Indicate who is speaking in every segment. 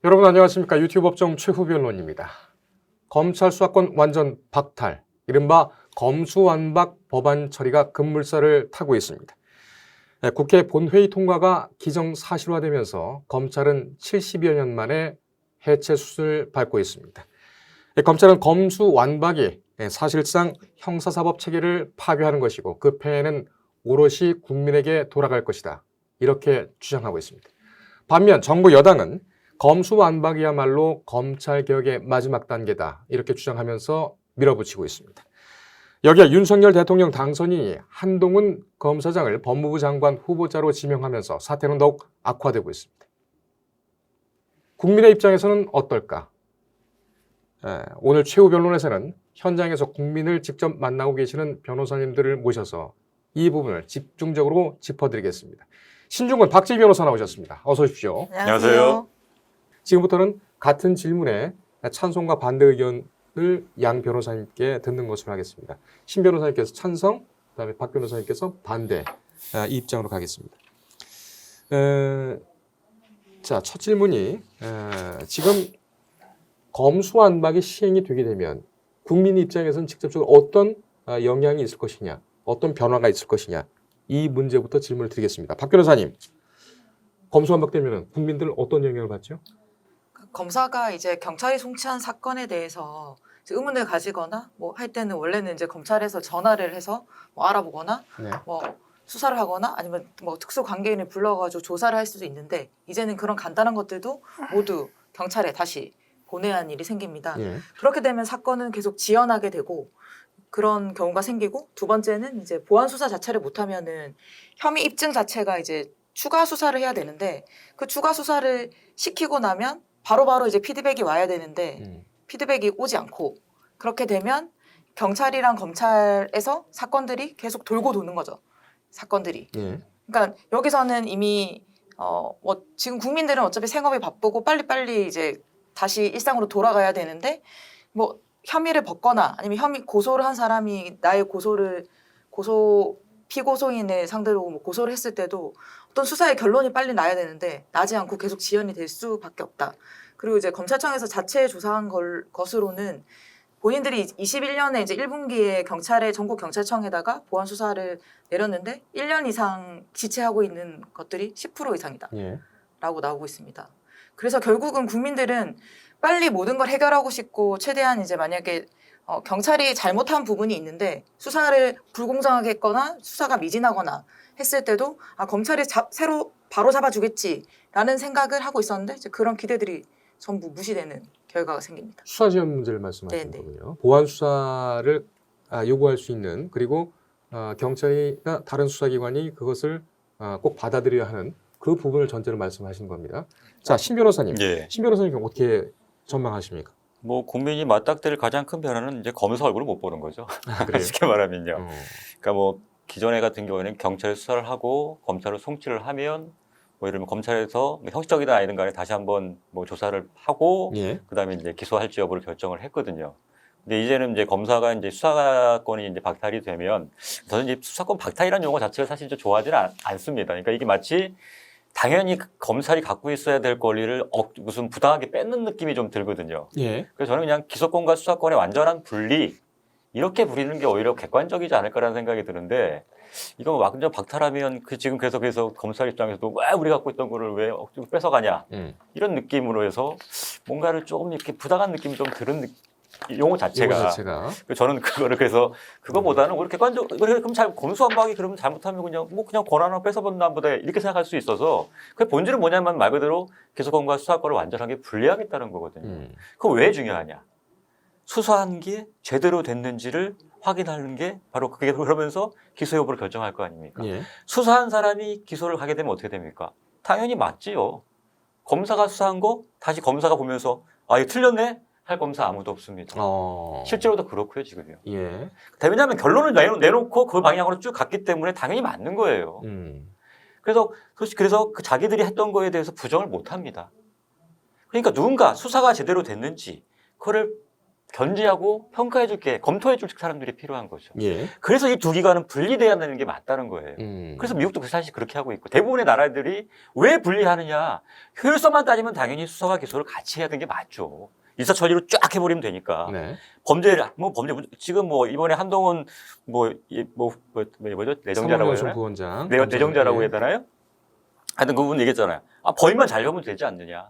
Speaker 1: 여러분 안녕하십니까. 유튜브 업종 최후 변론입니다. 검찰 수사권 완전 박탈, 이른바 검수완박 법안 처리가 급물살을 타고 있습니다. 국회 본회의 통과가 기정사실화되면서 검찰은 70여 년 만에 해체 수순을 밟고 있습니다. 검찰은 검수완박이 사실상 형사사법 체계를 파괴하는 것이고 그 폐해는 오롯이 국민에게 돌아갈 것이다. 이렇게 주장하고 있습니다. 반면 정부 여당은 검수완박이야말로 검찰개혁의 마지막 단계다. 이렇게 주장하면서 밀어붙이고 있습니다. 여기에 윤석열 대통령 당선인이 한동훈 검사장을 법무부 장관 후보자로 지명하면서 사태는 더욱 악화되고 있습니다. 국민의 입장에서는 어떨까? 오늘 최후 변론에서는 현장에서 국민을 직접 만나고 계시는 변호사님들을 모셔서 이 부분을 집중적으로 짚어드리겠습니다. 신중근 박지희 변호사 나오셨습니다. 어서 오십시오.
Speaker 2: 안녕하세요.
Speaker 1: 지금부터는 같은 질문에 찬성과 반대 의견을 양 변호사님께 듣는 것으로 하겠습니다. 신 변호사님께서 찬성, 그다음에 박 변호사님께서 반대 이 입장으로 가겠습니다. 자, 첫 질문이 지금 검수완박이 시행이 되게 되면 국민 입장에서는 직접적으로 어떤 영향이 있을 것이냐, 어떤 변화가 있을 것이냐 이 문제부터 질문을 드리겠습니다. 박 변호사님, 검수완박되면 국민들 어떤 영향을 받죠?
Speaker 2: 검사가 이제 경찰이 송치한 사건에 대해서 이제 의문을 가지거나 뭐 할 때는 원래는 이제 검찰에서 전화를 해서 뭐 알아보거나
Speaker 1: 네.
Speaker 2: 뭐 수사를 하거나 아니면 뭐 특수 관계인을 불러가지고 조사를 할 수도 있는데 이제는 그런 간단한 것들도 모두 경찰에 다시 보내야 하는 일이 생깁니다.
Speaker 1: 예.
Speaker 2: 그렇게 되면 사건은 계속 지연하게 되고 그런 경우가 생기고 두 번째는 이제 보안 수사 자체를 못하면은 혐의 입증 자체가 이제 추가 수사를 해야 되는데 그 추가 수사를 시키고 나면 바로바로 이제 피드백이 와야 되는데 피드백이 오지 않고 그렇게 되면 경찰이랑 검찰에서 사건들이 계속 돌고 도는 거죠. 사건들이.
Speaker 1: 예.
Speaker 2: 그러니까 여기서는 이미 뭐 지금 국민들은 어차피 생업이 바쁘고 빨리빨리 이제 다시 일상으로 돌아가야 되는데 뭐 혐의를 벗거나 아니면 혐의 고소를 한 사람이 나의 피고소인을 상대로 뭐 고소를 했을 때도 어떤 수사의 결론이 빨리 나야 되는데 나지 않고 계속 지연이 될 수밖에 없다. 그리고 이제 검찰청에서 자체 조사한 것으로는 본인들이 21년에 이제 1분기에 경찰의 전국 경찰청에다가 보안 수사를 내렸는데 1년 이상 지체하고 있는 것들이 10% 이상이다.
Speaker 1: 예.
Speaker 2: 라고 나오고 있습니다. 그래서 결국은 국민들은 빨리 모든 걸 해결하고 싶고 최대한 이제 만약에 경찰이 잘못한 부분이 있는데 수사를 불공정하게 했거나 수사가 미진하거나 했을 때도 검찰이 새로 바로 잡아주겠지라는 생각을 하고 있었는데 이제 그런 기대들이 전부 무시되는 결과가 생깁니다.
Speaker 1: 수사 지연 문제를 말씀하시는
Speaker 2: 네네.
Speaker 1: 거군요. 보안 수사를 요구할 수 있는 그리고 경찰이나 다른 수사기관이 그것을 꼭 받아들여야 하는 그 부분을 전제로 말씀하시는 겁니다. 자, 신 변호사님,
Speaker 3: 예.
Speaker 1: 신 변호사님 어떻게 전망하십니까?
Speaker 3: 뭐 국민이 맞닥뜨릴 가장 큰 변화는 이제 검사 얼굴을 못 보는 거죠.
Speaker 1: 그래요?
Speaker 3: 쉽게 말하면요.
Speaker 1: 어.
Speaker 3: 그러니까 뭐 기존에 같은 경우에는 경찰이 수사를 하고 검찰로 송치를 하면 뭐 예를 들면 검찰에서 형식적이든 아니든 간에 다시 한번 뭐 조사를 하고
Speaker 1: 예.
Speaker 3: 그다음에 이제 기소할지 여부를 결정을 했거든요. 근데 이제는 이제 검사가 이제 수사권이 이제 박탈이 되면 저는 이제 수사권 박탈이라는 용어 자체가 사실 좀 좋아하지는 않습니다. 그러니까 이게 마치 당연히 검찰이 갖고 있어야 될 권리를 무슨 부당하게 뺏는 느낌이 좀 들거든요.
Speaker 1: 예.
Speaker 3: 그래서 저는 그냥 기소권과 수사권의 완전한 분리 이렇게 부리는 게 오히려 객관적이지 않을까라는 생각이 드는데 이거 완전 박탈하면 지금 계속해서 검찰 입장에서도 왜 우리 갖고 있던 거를 왜 억지로 뺏어가냐 이런 느낌으로 해서 뭔가를 조금 이렇게 부당한 느낌이 좀 드는 용어 자체가 저는 그거를 그래서 그거보다는 우리 객관적 그럼 검수완박이 그러면 잘못하면 그냥 권한 하나 뺏어본다 보다 이렇게 생각할 수 있어서 그 본질은 뭐냐면 말 그대로 기소권과 수사권을 완전하게 분리하겠다는 거거든요. 그거 왜 중요하냐? 수사한 게 제대로 됐는지를 확인하는 게 바로 그게 그러면서 기소 여부를 결정할 거 아닙니까?
Speaker 1: 예.
Speaker 3: 수사한 사람이 기소를 하게 되면 어떻게 됩니까? 당연히 맞지요. 검사가 수사한 거 다시 검사가 보면서 이거 틀렸네? 할 검사 아무도 없습니다. 실제로도 그렇고요, 지금요.
Speaker 1: 예.
Speaker 3: 왜냐하면 결론을 내놓고 그 방향으로 쭉 갔기 때문에 당연히 맞는 거예요. 그래서 그 자기들이 했던 거에 대해서 부정을 못 합니다. 그러니까 누군가 수사가 제대로 됐는지 그거를 견제하고 평가해줄게, 검토해줄 사람들이 필요한 거죠.
Speaker 1: 예.
Speaker 3: 그래서 이 두 기관은 분리돼야 되는 게 맞다는 거예요. 그래서 미국도 사실 그렇게 하고 있고 대부분의 나라들이 왜 분리하느냐? 효율성만 따지면 당연히 수사와 기소를 같이 해야 되는 게 맞죠. 일사천리로 쫙 해버리면 되니까.
Speaker 1: 네.
Speaker 3: 범죄 지금 뭐 이번에 한동훈 뭐죠 내정자라고 해야 되나요?
Speaker 1: 부원장.
Speaker 3: 내정자라고
Speaker 1: 예.
Speaker 3: 해야 되나요? 하여튼 그분 얘기했잖아요. 아, 범인만 잘 잡으면 되지 않느냐.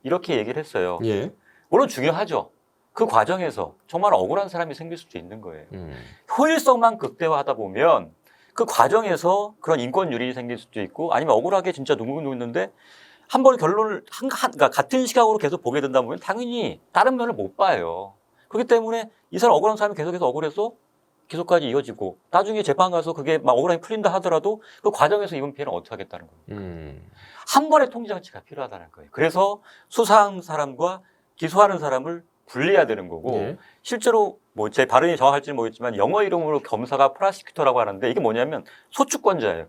Speaker 3: 이렇게 얘기를 했어요.
Speaker 1: 예.
Speaker 3: 물론 중요하죠. 그 과정에서 정말 억울한 사람이 생길 수도 있는 거예요. 효율성만 극대화하다 보면 그 과정에서 그런 인권 유린이 생길 수도 있고 아니면 억울하게 진짜 누구 있는데 한 번 결론을 그러니까 같은 시각으로 계속 보게 된다 보면 당연히 다른 면을 못 봐요. 그렇기 때문에 이 사람 억울한 사람이 계속해서 억울해서 기소까지 이어지고 나중에 재판 가서 그게 막 억울하게 풀린다 하더라도 그 과정에서 입은 피해는 어떻게 하겠다는 거예요. 한 번의 통제장치가 필요하다는 거예요. 그래서 수사한 사람과 기소하는 사람을 분리해야 되는 거고
Speaker 1: 예.
Speaker 3: 실제로 뭐 제 발음이 정확할지는 모르겠지만 영어 이름으로 검사가 프라시큐터라고 하는데 이게 뭐냐면 소추권자예요.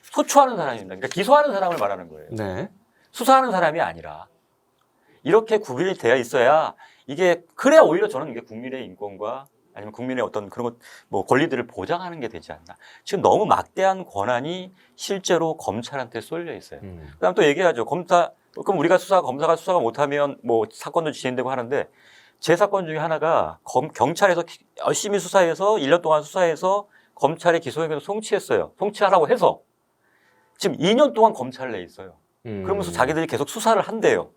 Speaker 3: 소추하는 사람입니다. 그러니까 기소하는 사람을 말하는 거예요.
Speaker 1: 네.
Speaker 3: 수사하는 사람이 아니라 이렇게 구별이 되어 있어야 이게 그래야 오히려 저는 이게 국민의 인권과 아니면 국민의 어떤 그런 것, 뭐 권리들을 보장하는 게 되지 않나. 지금 너무 막대한 권한이 실제로 검찰한테 쏠려 있어요. 그다음 또 얘기하죠. 그럼 우리가 검사가 수사가 못하면 뭐 사건도 진행되고 하는데 제 사건 중에 하나가 경찰에서 열심히 수사해서 1년 동안 수사해서 검찰의 기소의견을 송치했어요. 송치하라고 해서 지금 2년 동안 검찰 내에 있어요. 그러면서 자기들이 계속 수사를 한대요.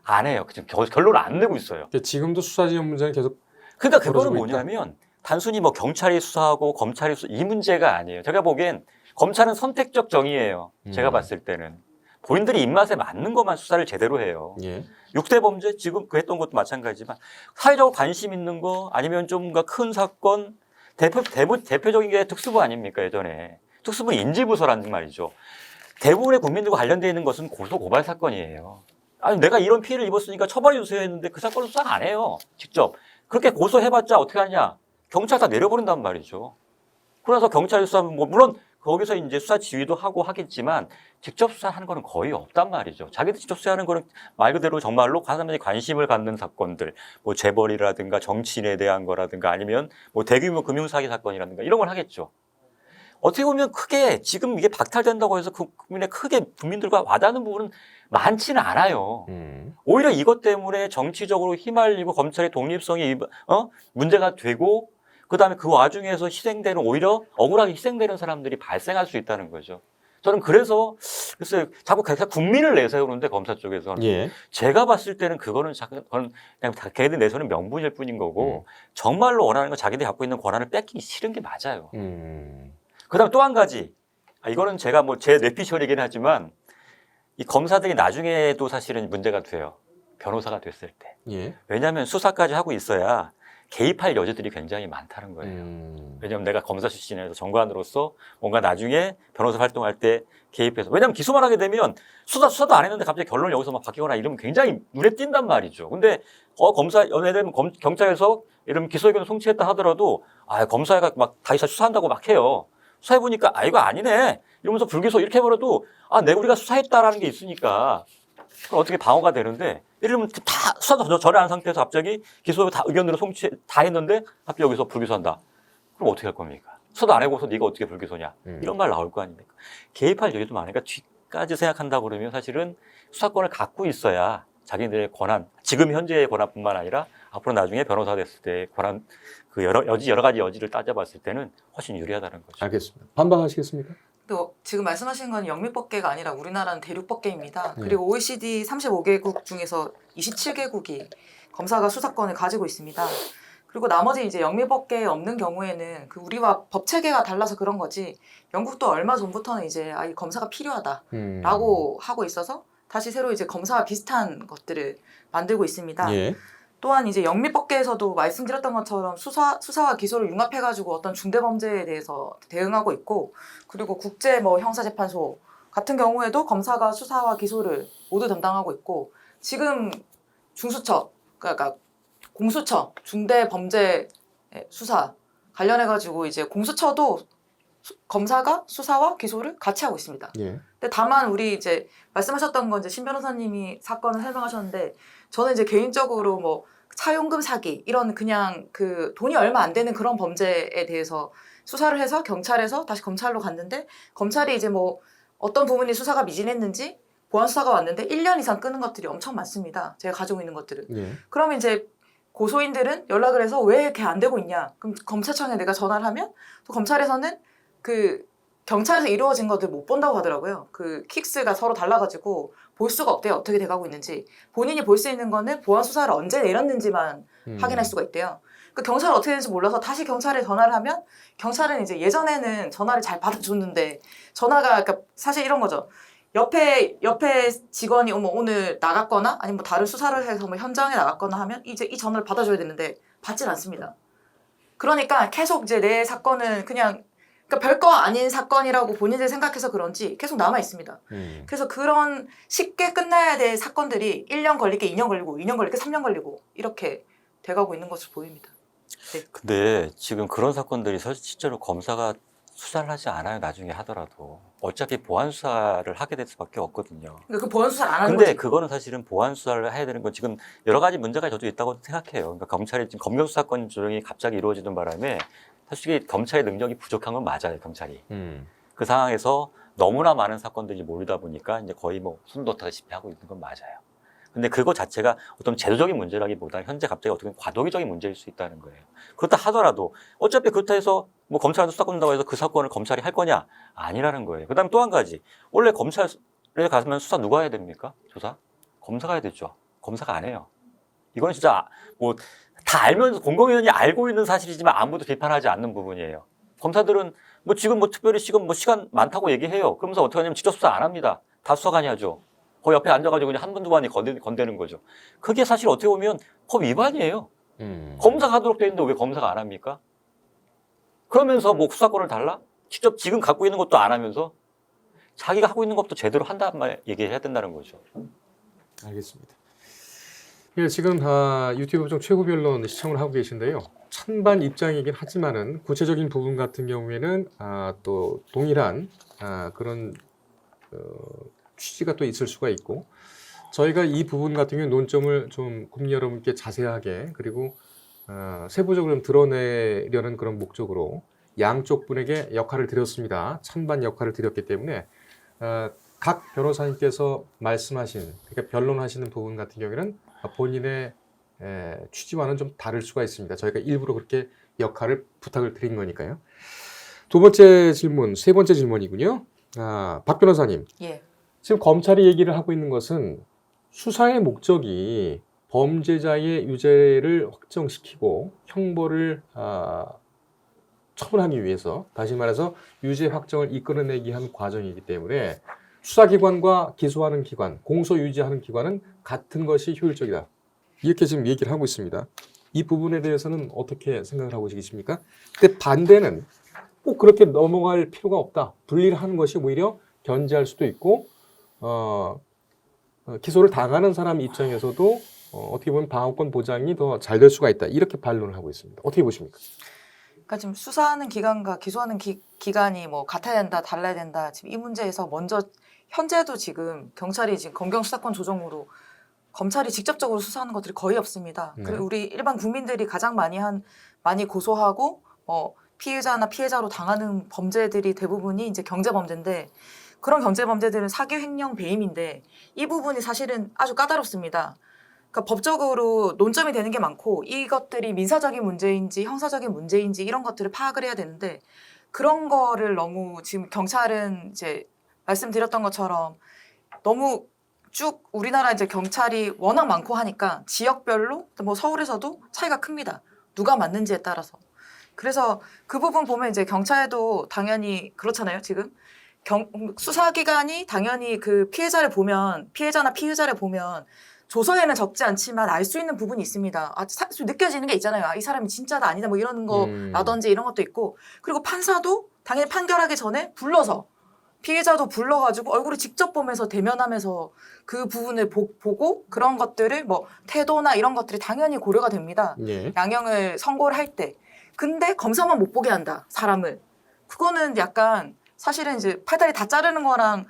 Speaker 3: 안 해요. 지금 결론을 안 내고 있어요.
Speaker 1: 지금도 수사 지원 문제는 계속
Speaker 3: 그러니까 그거는
Speaker 1: 벌어지고 있다.
Speaker 3: 뭐냐면 단순히 뭐 경찰이 수사하고 검찰이 이 문제가 아니에요. 제가 보기엔 검찰은 선택적 정의예요. 제가 봤을 때는. 본인들이 입맛에 맞는 것만 수사를 제대로 해요.
Speaker 1: 예.
Speaker 3: 6대 범죄 지금 그 했던 것도 마찬가지지만 사회적으로 관심 있는 거 아니면 좀 큰 사건 대표적인 게 특수부 아닙니까 예전에. 특수부 인지부서라는 말이죠. 대부분의 국민들과 관련되어 있는 것은 고소 고발 사건이에요. 아니 내가 이런 피해를 입었으니까 처벌해 주세요 했는데 그 사건을 수사 안 해요. 직접. 그렇게 고소해봤자 어떻게 하냐. 경찰 다 내려버린단 말이죠. 그래서 경찰 수사하면 뭐 물론 거기서 이제 수사 지휘도 하고 하겠지만 직접 수사하는 거는 거의 없단 말이죠. 자기들 직접 수사하는 거는 말 그대로 정말로 사람들이 관심을 갖는 사건들, 뭐 재벌이라든가 정치인에 대한 거라든가 아니면 뭐 대규모 금융사기 사건이라든가 이런 걸 하겠죠. 어떻게 보면 크게 지금 이게 박탈된다고 해서 국민들과 와닿는 부분은 많지는 않아요. 오히려 이것 때문에 정치적으로 휘말리고 검찰의 독립성이 문제가 되고 그다음에 그 와중에서 희생되는 오히려 억울하게 희생되는 사람들이 발생할 수 있다는 거죠. 저는 그래서 글쎄요 자꾸 국민을 내세우는데 검사 쪽에서는
Speaker 1: 예.
Speaker 3: 제가 봤을 때는 그거는 그냥 걔네들 내세우는 명분일 뿐인 거고 정말로 원하는 건 자기들이 갖고 있는 권한을 뺏기기 싫은 게 맞아요. 그다음 또 한 가지 이거는 제가 뭐 제 뇌피셜이긴 하지만 이 검사들이 나중에도 사실은 문제가 돼요. 변호사가 됐을 때.
Speaker 1: 예.
Speaker 3: 왜냐하면 수사까지 하고 있어야 개입할 여지들이 굉장히 많다는 거예요. 왜냐하면 내가 검사 출신에서 정관으로서 뭔가 나중에 변호사 활동할 때 개입해서 왜냐하면 기소만 하게 되면 수사도 안 했는데 갑자기 결론이 여기서 막 바뀌거나 이러면 굉장히 눈에 띈단 말이죠. 근데 연애되면 경찰에서 이러면 기소의견을 송치했다 하더라도 검사가 막 다시 수사한다고 막 해요. 수사해보니까 이거 아니네 이러면서 불기소 이렇게 해버려도 내가 우리가 수사했다라는 게 있으니까 그럼 어떻게 방어가 되는데 예를 들면 다 수사도 전에 한 상태에서 갑자기 기소 다 의견으로 송치 다 했는데 갑자기 여기서 불기소한다. 그럼 어떻게 할 겁니까? 수사도 안 해고서 네가 어떻게 불기소냐 이런 말 나올 거 아닙니까? 개입할 여지도 많으니까 뒤까지 생각한다 그러면 사실은 수사권을 갖고 있어야 자기들의 권한 지금 현재의 권한뿐만 아니라 앞으로 나중에 변호사 됐을 때의 권한 그 여러 가지 여지를 따져봤을 때는 훨씬 유리하다는 거죠.
Speaker 1: 알겠습니다. 반박하시겠습니까?
Speaker 2: 또 지금 말씀하신 건 영미법계가 아니라 우리나라는 대륙법계입니다. 그리고 OECD 35개국 중에서 27개국이 검사가 수사권을 가지고 있습니다. 그리고 나머지 이제 영미법계에 없는 경우에는 그 우리와 법 체계가 달라서 그런 거지 영국도 얼마 전부터는 이제 이 검사가 필요하다라고 하고 있어서 다시 새로 이제 검사와 비슷한 것들을 만들고 있습니다.
Speaker 1: 예.
Speaker 2: 또한 이제 영미법계에서도 말씀드렸던 것처럼 수사와 기소를 융합해가지고 어떤 중대범죄에 대해서 대응하고 있고 그리고 국제 뭐 형사재판소 같은 경우에도 검사가 수사와 기소를 모두 담당하고 있고 지금 중수처 그러니까 공수처 중대범죄 수사 관련해가지고 이제 공수처도 검사가 수사와 기소를 같이 하고 있습니다.
Speaker 1: 예.
Speaker 2: 근데 다만 우리 이제 말씀하셨던 건 이제 신 변호사님이 사건을 설명하셨는데 저는 이제 개인적으로 뭐 차용금 사기 이런 그냥 그 돈이 얼마 안 되는 그런 범죄에 대해서 수사를 해서 경찰에서 다시 검찰로 갔는데 검찰이 이제 뭐 어떤 부분이 수사가 미진했는지 보안 수사가 왔는데 1년 이상 끄는 것들이 엄청 많습니다. 제가 가지고 있는 것들은.
Speaker 1: 예.
Speaker 2: 그러면 이제 고소인들은 연락을 해서 왜 이렇게 안 되고 있냐? 그럼 검찰청에 내가 전화를 하면 또 검찰에서는 그 경찰에서 이루어진 것들 못 본다고 하더라고요. 그 킥스가 서로 달라가지고 볼 수가 없대요. 어떻게 돼가고 있는지. 본인이 볼 수 있는 거는 보안 수사를 언제 내렸는지만 확인할 수가 있대요. 그 경찰은 어떻게 되는지 몰라서 다시 경찰에 전화를 하면 경찰은 이제 예전에는 전화를 잘 받아줬는데 전화가 그러니까 사실 이런 거죠. 옆에 직원이 뭐 오늘 나갔거나 아니면 뭐 다른 수사를 해서 뭐 현장에 나갔거나 하면 이제 이 전화를 받아줘야 되는데 받질 않습니다. 그러니까 계속 이제 내 사건은 그냥 그러니까 별거 아닌 사건이라고 본인들이 생각해서 그런지 계속 남아 있습니다. 그래서 그런 쉽게 끝나야 될 사건들이 1년 걸릴 게 2년 걸리고 2년 걸릴 게 3년 걸리고 이렇게 돼가고 있는 것으로 보입니다.
Speaker 3: 근데 지금 그런 사건들이 실제로 검사가 수사를 하지 않아요. 나중에 하더라도 어차피 보안 수사를 하게 될 수밖에 없거든요.
Speaker 2: 그러니까 그 보안 수사를 안 하는
Speaker 3: 근데
Speaker 2: 거지.
Speaker 3: 그거는 사실은 보안 수사를 해야 되는 건 지금 여러 가지 문제가 저도 있다고 생각해요. 그러니까 검찰이 지금 검경 수사권 조정이 갑자기 이루어지는 바람에 사실 검찰의 능력이 부족한 건 맞아요. 경찰이 그 상황에서 너무나 많은 사건들이 몰리다 보니까 이제 거의 뭐 손 놓다시피 하고 있는 건 맞아요. 근데 그거 자체가 어떤 제도적인 문제라기보다는 현재 갑자기 어떻게 과도기적인 문제일 수 있다는 거예요. 그렇다 하더라도 어차피 그렇다 해서 뭐 검찰한테 수사권 준다고 해서 그 사건을 검찰이 할 거냐? 아니라는 거예요. 그다음에 또 한 가지. 원래 검찰에 가면 수사 누가 해야 됩니까? 조사? 검사가 해야 되죠. 검사가 안 해요. 이건 진짜 뭐 다 알면서 공공연히 알고 있는 사실이지만 아무도 비판하지 않는 부분이에요. 검사들은 뭐 지금 뭐 특별히 지금 뭐 시간 많다고 얘기해요. 그러면서 어떻게 하냐면 직접 수사 안 합니다. 다 수사관이 하죠. 그 옆에 앉아가지고 그냥 한 분 두 분이 건대는 거죠. 그게 사실 어떻게 보면 법 위반이에요. 검사가 하도록 돼 있는데 왜 검사가 안 합니까? 그러면서 뭐 수사권을 달라? 직접 지금 갖고 있는 것도 안 하면서 자기가 하고 있는 것도 제대로 한다는 말 얘기해야 된다는 거죠.
Speaker 1: 알겠습니다. 예, 지금 유튜브 법정 최고 변론 시청을 하고 계신데요. 찬반 입장이긴 하지만은 구체적인 부분 같은 경우에는 또 동일한 그런 취지가 또 있을 수가 있고 저희가 이 부분 같은 경우 논점을 좀 국민 여러분께 자세하게 그리고 세부적으로 좀 드러내려는 그런 목적으로 양쪽 분에게 역할을 드렸습니다. 찬반 역할을 드렸기 때문에 각 변호사님께서 말씀하신 그러니까 변론하시는 부분 같은 경우에는 본인의 취지와는 좀 다를 수가 있습니다. 저희가 일부러 그렇게 역할을 부탁을 드린 거니까요. 두 번째 질문, 세 번째 질문이군요. 박 변호사님.
Speaker 2: 예.
Speaker 1: 지금 검찰이 얘기를 하고 있는 것은 수사의 목적이 범죄자의 유죄를 확정시키고 형벌을 처분하기 위해서 다시 말해서 유죄 확정을 이끌어내기 위한 과정이기 때문에 수사기관과 기소하는 기관, 공소유지하는 기관은 같은 것이 효율적이다. 이렇게 지금 얘기를 하고 있습니다. 이 부분에 대해서는 어떻게 생각을 하고 계십니까? 근데 반대는 꼭 그렇게 넘어갈 필요가 없다. 분리를 하는 것이 오히려 견제할 수도 있고 기소를 당하는 사람 입장에서도 어떻게 보면 방어권 보장이 더 잘 될 수가 있다. 이렇게 반론을 하고 있습니다. 어떻게 보십니까?
Speaker 2: 그러니까 지금 수사하는 기관과 기소하는 기간이 뭐 같아야 된다, 달라야 된다. 지금 이 문제에서 먼저 현재도 지금 경찰이 지금 검경 수사권 조정으로 검찰이 직접적으로 수사하는 것들이 거의 없습니다.
Speaker 1: 네.
Speaker 2: 그리고 우리 일반 국민들이 가장 많이 고소하고 피해자나 피해자로 당하는 범죄들이 대부분이 이제 경제 범죄인데 그런 경제 범죄들은 사기, 횡령, 배임인데 이 부분이 사실은 아주 까다롭습니다. 그러니까 법적으로 논점이 되는 게 많고 이것들이 민사적인 문제인지 형사적인 문제인지 이런 것들을 파악을 해야 되는데 그런 거를 너무 지금 경찰은 이제 말씀드렸던 것처럼 너무 쭉 우리나라 이제 경찰이 워낙 많고 하니까 지역별로 뭐 서울에서도 차이가 큽니다. 누가 맞는지에 따라서. 그래서 그 부분 보면 이제 경찰도 당연히 그렇잖아요. 지금 수사기관이 당연히 그 피해자나 피의자를 보면 조서에는 적지 않지만 알 수 있는 부분이 있습니다. 느껴지는 게 있잖아요. 이 사람이 진짜다 아니다 뭐 이런 거라든지 이런 것도 있고 그리고 판사도 당연히 판결하기 전에 불러서 피해자도 불러가지고 얼굴을 직접 보면서 대면하면서 그 부분을 보고 그런 것들을 뭐 태도나 이런 것들이 당연히 고려가 됩니다.
Speaker 1: 예.
Speaker 2: 양형을 선고를 할 때. 근데 검사만 못 보게 한다, 사람을. 그거는 약간 사실은 이제 팔다리 다 자르는 거랑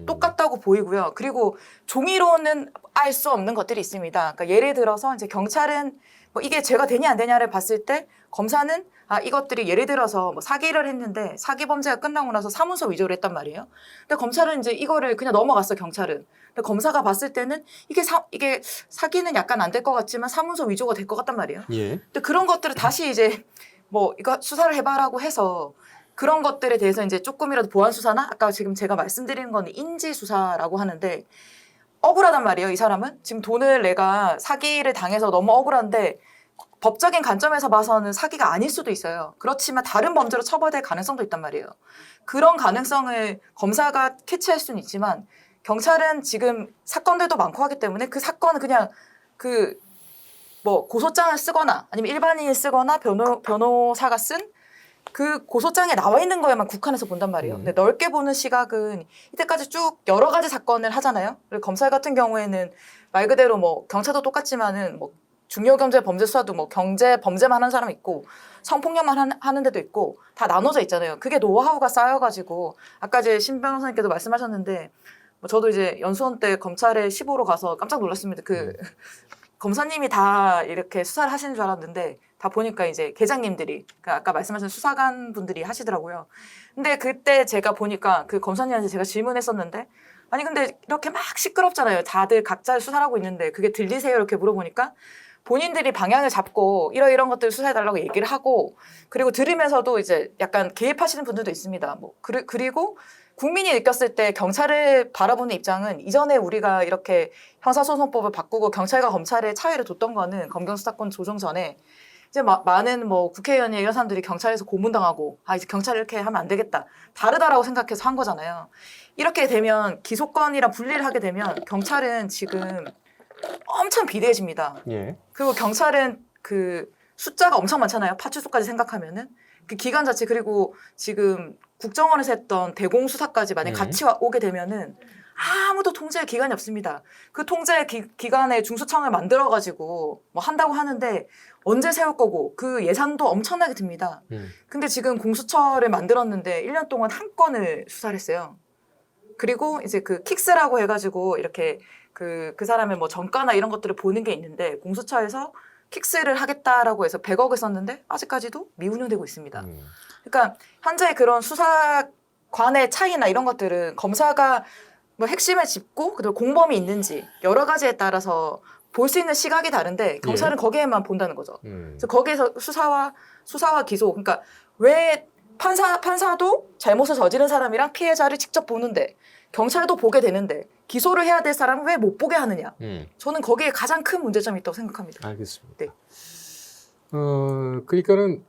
Speaker 2: 똑같다고 보이고요. 그리고 종이로는 알 수 없는 것들이 있습니다. 그러니까 예를 들어서 이제 경찰은 뭐 이게 죄가 되냐 안 되냐를 봤을 때 검사는 이것들이 예를 들어서 뭐 사기를 했는데 사기 범죄가 끝나고 나서 사문서 위조를 했단 말이에요. 근데 검찰은 이제 이거를 그냥 넘어갔어, 경찰은. 근데 검사가 봤을 때는 이게 사기는 약간 안 될 것 같지만 사문서 위조가 될 것 같단 말이에요.
Speaker 1: 예.
Speaker 2: 근데 그런 것들을 다시 이제 뭐 이거 수사를 해봐라고 해서 그런 것들에 대해서 이제 조금이라도 보완 수사나 아까 지금 제가 말씀드리는 건 인지 수사라고 하는데 억울하단 말이에요. 이 사람은 지금 돈을 내가 사기를 당해서 너무 억울한데 법적인 관점에서 봐서는 사기가 아닐 수도 있어요. 그렇지만 다른 범죄로 처벌될 가능성도 있단 말이에요. 그런 가능성을 검사가 캐치할 수는 있지만 경찰은 지금 사건들도 많고 하기 때문에 그 사건은 그냥 그 뭐 고소장을 쓰거나 아니면 일반인이 쓰거나 변호사가 쓴 그 고소장에 나와 있는 거에만 국한해서 본단 말이에요. 근데 넓게 보는 시각은 이때까지 쭉 여러 가지 사건을 하잖아요. 그리고 검찰 같은 경우에는 말 그대로 뭐 경찰도 똑같지만은 뭐 중요경제 범죄 수사도 뭐 경제 범죄만 하는 사람 있고 성폭력만 하는 데도 있고 다 나눠져 있잖아요. 그게 노하우가 쌓여가지고 아까 이제 신 변호사님께도 말씀하셨는데 뭐 저도 이제 연수원 때 검찰에 15로 가서 깜짝 놀랐습니다. 검사님이 다 이렇게 수사를 하시는 줄 알았는데 다 보니까 이제 계장님들이 그러니까 아까 말씀하신 수사관 분들이 하시더라고요. 근데 그때 제가 보니까 그 검사님한테 제가 질문했었는데 아니 근데 이렇게 막 시끄럽잖아요. 다들 각자 수사를 하고 있는데 그게 들리세요? 이렇게 물어보니까 본인들이 방향을 잡고 이런 것들을 수사해달라고 얘기를 하고 그리고 들으면서도 이제 약간 개입하시는 분들도 있습니다. 뭐 그리고 국민이 느꼈을 때 경찰을 바라보는 입장은 이전에 우리가 이렇게 형사소송법을 바꾸고 경찰과 검찰의 차이를 뒀던 거는 검경수사권 조정 전에 이제 많은 뭐 국회의원이 이런 사람들이 경찰에서 고문당하고 이제 경찰 이렇게 하면 안 되겠다. 다르다라고 생각해서 한 거잖아요. 이렇게 되면 기소권이랑 분리를 하게 되면 경찰은 지금 엄청 비대해집니다.
Speaker 1: 예.
Speaker 2: 그리고 경찰은 그 숫자가 엄청 많잖아요. 파출소까지 생각하면은. 그 기간 자체 그리고 지금 국정원에서 했던 대공수사까지 만약 같이 오게 되면은 아무도 통제할 기간이 없습니다. 그 통제 기간에 중수청을 만들어가지고 뭐 한다고 하는데 언제 세울 거고 그 예산도 엄청나게 듭니다. 근데 지금 공수처를 만들었는데 1년 동안 한 건을 수사를 했어요. 그리고 이제 그 킥스라고 해가지고 이렇게 그 사람의 뭐 전과나 이런 것들을 보는 게 있는데 공수처에서 킥스를 하겠다라고 해서 100억을 썼는데 아직까지도 미운용되고 있습니다. 그러니까 현재 그런 수사관의 차이나 이런 것들은 검사가 뭐 핵심을 짚고 그다음에 공범이 있는지 여러 가지에 따라서 볼 수 있는 시각이 다른데 경찰은 거기에만 본다는 거죠. 그래서 거기에서 수사와 기소. 그러니까 왜 판사도 잘못을 저지른 사람이랑 피해자를 직접 보는데 경찰도 보게 되는데 기소를 해야 될 사람은 왜 못 보게 하느냐. 저는 거기에 가장 큰 문제점이 있다고 생각합니다.
Speaker 1: 알겠습니다.
Speaker 2: 네.
Speaker 1: 그러니까는